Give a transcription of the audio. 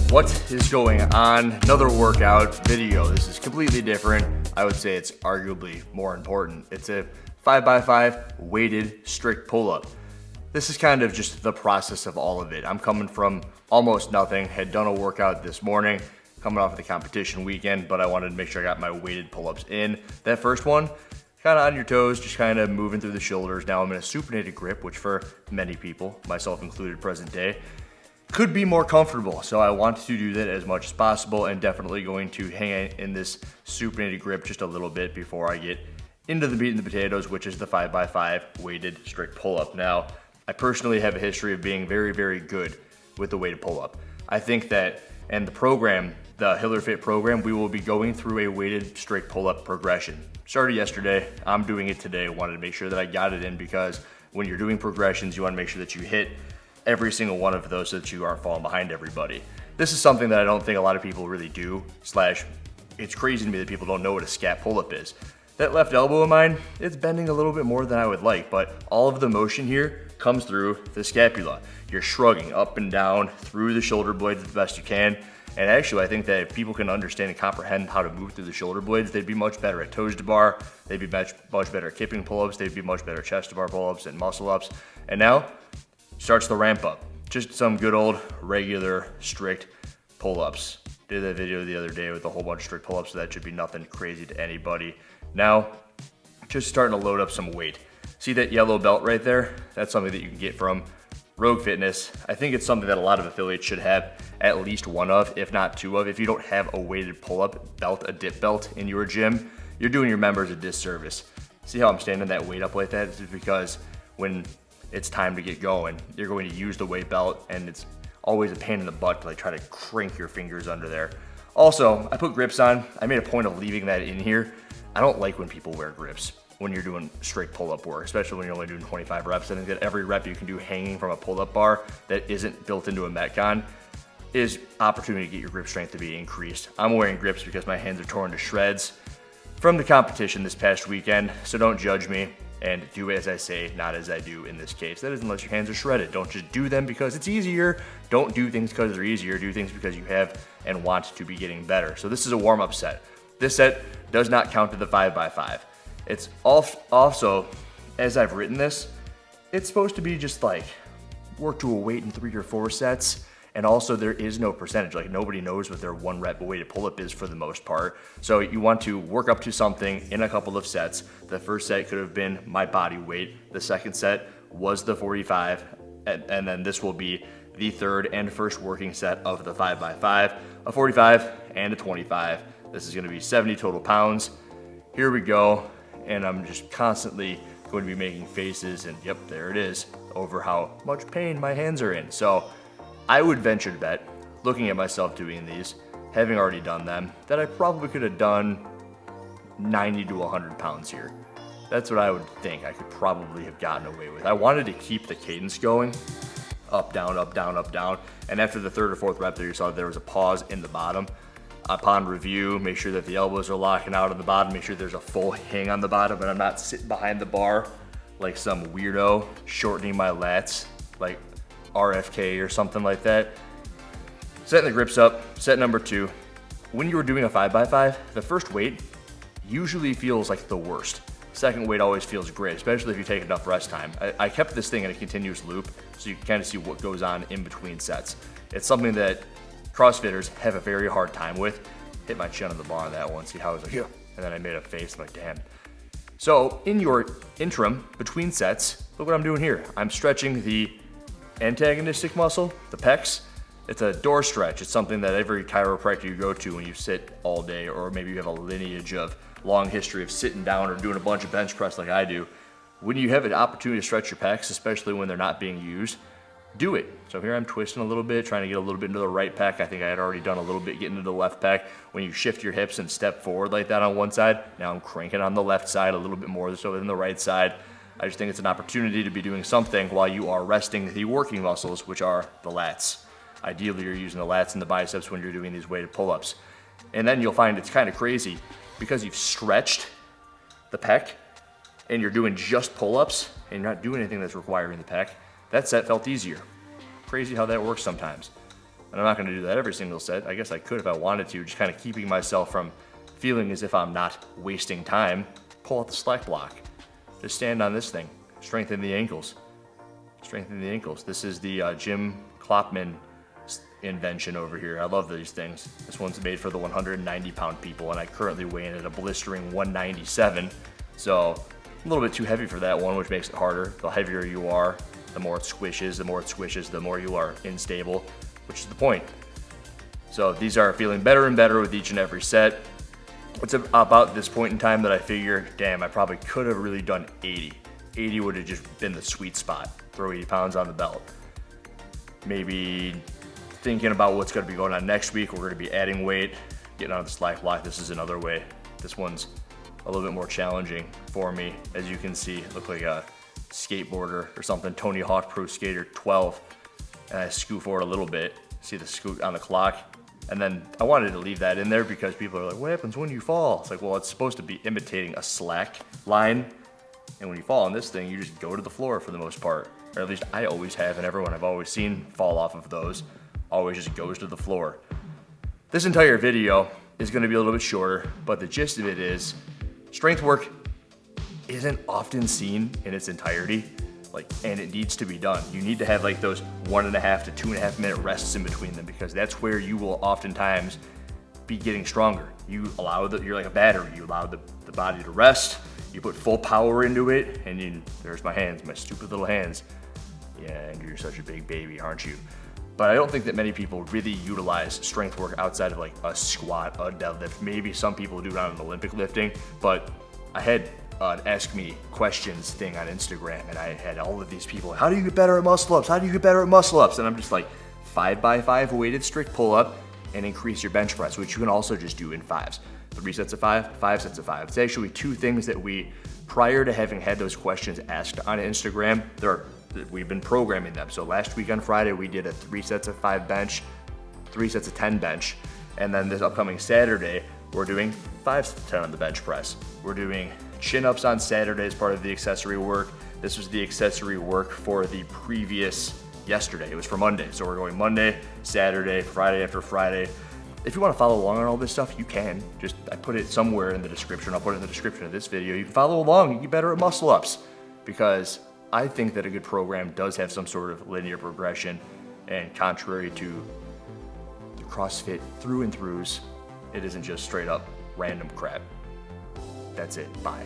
What is going on? Another workout video. This is completely different. I would say it's arguably more important. It's a 5x5 weighted strict pull-up. This is kind of just the process of all of it. I'm coming from almost nothing, had done a workout this morning, coming off of the competition weekend, but I wanted to make sure I got my weighted pull-ups in. That first one, kind of on your toes, just kind of moving through the shoulders. Now I'm in a supinated grip, which for many people, myself included present day, could be more comfortable. So I want to do that as much as possible, and definitely going to hang in this supinated grip just a little bit before I get into the meat and the potatoes, which is the 5x5 weighted strict pull-up. Now, I personally have a history of being very, very good with the weighted pull-up. I think that, and the program, the Hiller Fit program, we will be going through a weighted strict pull-up progression. Started yesterday, I'm doing it today. Wanted to make sure that I got it in, because when you're doing progressions, you want to make sure that you hit every single one of those so that you aren't falling behind everybody. This is something that I don't think a lot of people really do, it's crazy to me that people don't know what a scat pull-up is. That left elbow of mine, it's bending a little bit more than I would like, but all of the motion here comes through the scapula. You're shrugging up and down through the shoulder blades the best you can. And actually, I think that if people can understand and comprehend how to move through the shoulder blades, they'd be much better at toes to bar, they'd be much better at kipping pull-ups, they'd be much better at chest to bar pull-ups and muscle ups. And now, starts the ramp up. Just some good old regular strict pull-ups. Did that video the other day with a whole bunch of strict pull-ups, so that should be nothing crazy to anybody. Now, just starting to load up some weight. See that yellow belt right there? That's something that you can get from Rogue Fitness. I think it's something that a lot of affiliates should have at least one of, if not two of. If you don't have a weighted pull-up belt, a dip belt in your gym, you're doing your members a disservice. See how I'm standing that weight up like that? It's because when it's time to get going, you're going to use the weight belt, and it's always a pain in the butt to try to crank your fingers under there. Also, I put grips on. I made a point of leaving that in here. I don't like when people wear grips when you're doing straight pull-up work, especially when you're only doing 25 reps. I think that every rep you can do hanging from a pull-up bar that isn't built into a Metcon is opportunity to get your grip strength to be increased. I'm wearing grips because my hands are torn to shreds from the competition this past weekend, so don't judge me. And do as I say, not as I do in this case. That is, unless your hands are shredded. Don't just do them because it's easier. Don't do things because they're easier. Do things because you have and want to be getting better. So this is a warm-up set. This set does not count to the 5x5. It's also, as I've written this, it's supposed to be just like work to a weight in 3 or 4 sets. And also, there is no percentage. Like, nobody knows what their 1 rep weighted pull-up is for the most part. So you want to work up to something in a couple of sets. The first set could have been my body weight. The second set was the 45. And then this will be the third and first working set of the 5x5, a 45 and a 25. This is going to be 70 total pounds. Here we go. And I'm just constantly going to be making faces, and yep, there it is, over how much pain my hands are in. So I would venture to bet, looking at myself doing these, having already done them, that I probably could have done 90 to 100 pounds here. That's what I would think I could probably have gotten away with. I wanted to keep the cadence going, up, down, up, down, up, down. And after the 3rd or 4th rep there, you saw there was a pause in the bottom. Upon review, make sure that the elbows are locking out on the bottom, make sure there's a full hang on the bottom, and I'm not sitting behind the bar like some weirdo shortening my lats, like RFK or something like that. Setting the grips up, set number 2. When you were doing a 5x5, the first weight usually feels like the worst. Second weight always feels great, especially if you take enough rest time. I kept this thing in a continuous loop so you can kind of see what goes on in between sets. It's something that CrossFitters have a very hard time with. Hit my chin on the bar on that one, see how I was like, yeah. And then I made a face, I'm like, damn. So in your interim between sets, look what I'm doing here. I'm stretching the antagonistic muscle, the pecs. It's a door stretch. It's something that every chiropractor you go to when you sit all day, or maybe you have a lineage of long history of sitting down or doing a bunch of bench press like I do. When you have an opportunity to stretch your pecs, especially when they're not being used, do it. So here I'm twisting a little bit, trying to get a little bit into the right pec. I think I had already done a little bit getting into the left pec. When you shift your hips and step forward like that on one side, now I'm cranking on the left side a little bit more so than the right side. I just think it's an opportunity to be doing something while you are resting the working muscles, which are the lats. Ideally, you're using the lats and the biceps when you're doing these weighted pull-ups. And then you'll find it's kind of crazy because you've stretched the pec and you're doing just pull-ups and you're not doing anything that's requiring the pec. That set felt easier. Crazy how that works sometimes. And I'm not gonna do that every single set. I guess I could if I wanted to, just kind of keeping myself from feeling as if I'm not wasting time. Pull out the slack block. Just stand on this thing. Strengthen the ankles. Strengthen the ankles. This is the Jim Klopman invention over here. I love these things. This one's made for the 190-pound people, and I currently weigh in at a blistering 197. So a little bit too heavy for that one, which makes it harder. The heavier you are, the more it squishes. The more it squishes, the more you are unstable, which is the point. So these are feeling better and better with each and every set. It's about this point in time that I figure, damn, I probably could have really done 80. 80 would have just been the sweet spot. Throw 80 pounds on the belt. Maybe thinking about what's going to be going on next week, we're going to be adding weight, getting on the slack block. This is another way. This one's a little bit more challenging for me. As you can see, I look like a skateboarder or something. Tony Hawk Pro Skater 12. And I scoot forward a little bit. See the scoot on the clock. And then I wanted to leave that in there because people are like, what happens when you fall? It's like, well, it's supposed to be imitating a slack line. And when you fall on this thing, you just go to the floor for the most part. Or at least I always have, and everyone I've always seen fall off of those always just goes to the floor. This entire video is gonna be a little bit shorter, but the gist of it is strength work isn't often seen in its entirety. And it needs to be done. You need to have like those 1.5 to 2.5 minute rests in between them, because that's where you will oftentimes be getting stronger. You're like a battery. You allow the body to rest. You put full power into it, and there's my hands, my stupid little hands. Yeah, and you're such a big baby, aren't you? But I don't think that many people really utilize strength work outside of like a squat, a deadlift. Maybe some people do it on an Olympic lifting, but I had an ask me questions thing on Instagram, and I had all of these people, how do you get better at muscle ups? How do you get better at muscle ups? And I'm just like, 5x5 weighted strict pull up and increase your bench press, which you can also just do in 5s. 3 sets of 5, 5 sets of 5. It's actually 2 things that we, prior to having had those questions asked on Instagram, we've been programming them. So last week on Friday, we did a 3 sets of 5 bench, 3 sets of 10 bench. And then this upcoming Saturday, we're doing 5 sets of 10 on the bench press. We're doing chin-ups on Saturday as part of the accessory work. This was the accessory work for the previous yesterday. It was for Monday. So we're going Monday, Saturday, Friday after Friday. If you want to follow along on all this stuff, you can. I put it somewhere in the description. I'll put it in the description of this video. You can follow along and get better at muscle ups, because I think that a good program does have some sort of linear progression, and contrary to the CrossFit through and throughs, it isn't just straight up random crap. That's it. Bye.